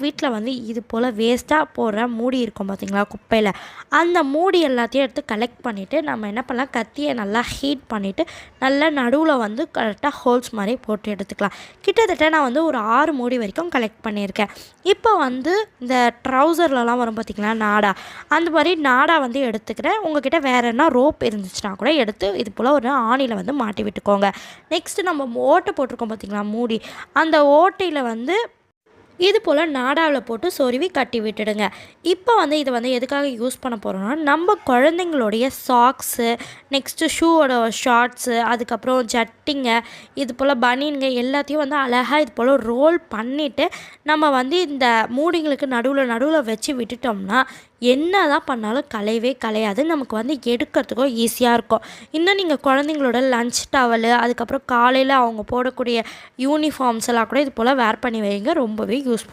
வீட்டில் வந்து இது போல் வேஸ்ட்டாக போடுற மூடி இருக்கும் பார்த்திங்களா குப்பையில், அந்த மூடி எல்லாத்தையும் எடுத்து கலெக்ட் பண்ணிவிட்டு நம்ம என்ன பண்ணலாம், கத்தியை நல்லா ஹீட் பண்ணிவிட்டு நல்லா நடுவில் வந்து கரெக்டாக ஹோல்ஸ் மாதிரி போட்டு எடுத்துக்கலாம். கிட்டத்தட்ட நான் வந்து ஒரு 6 மூடி வரைக்கும் கலெக்ட் பண்ணியிருக்கேன். இப்போ வந்து இந்த ட்ரௌசர்லலாம் வரும் பார்த்திங்களா நாடா, அந்த மாதிரி நாடா வந்து எடுத்துக்கிறேன். உங்கள்கிட்ட வேறு என்ன ரோப் இருந்துச்சுன்னா கூட எடுத்து இது போல் ஒரு ஆணியில் வந்து மாட்டி விட்டுக்கோங்க. நெக்ஸ்ட்டு நம்ம ஓட்டை போட்டிருக்கோம் பார்த்திங்களா மூடி, அந்த ஓட்டையில் வந்து இது போல் நாடாவில் போட்டு சொருவி கட்டி விட்டுடுங்க. இப்போ வந்து இதை வந்து எதுக்காக யூஸ் பண்ண போகிறோம்னா, நம்ம குழந்தைங்களுடைய சாக்ஸு, நெக்ஸ்ட்டு ஷூவோட ஷார்ட்ஸு, அதுக்கப்புறம் ஜட்டிங்க, இது போல் பனியன்ங்க எல்லாத்தையும் வந்து அழகாக இது போல் ரோல் பண்ணிவிட்டு நம்ம வந்து இந்த மூடிங்களுக்கு நடுவில் வச்சு விட்டுட்டோம்னா என்ன தான் பண்ணாலும் கலையவே கலையாது. நமக்கு வந்து எடுக்கிறதுக்கும் ஈஸியாக இருக்கும். இன்னும் நீங்கள் குழந்தைங்களோட லஞ்ச் டவலு, அதுக்கப்புறம் காலையில் அவங்க போடக்கூடிய யூனிஃபார்ம்ஸ் எல்லாம் கூட இது போல் வேர் பண்ணி வைங்க. ரொம்பவே யூஸ்ஃபுல்.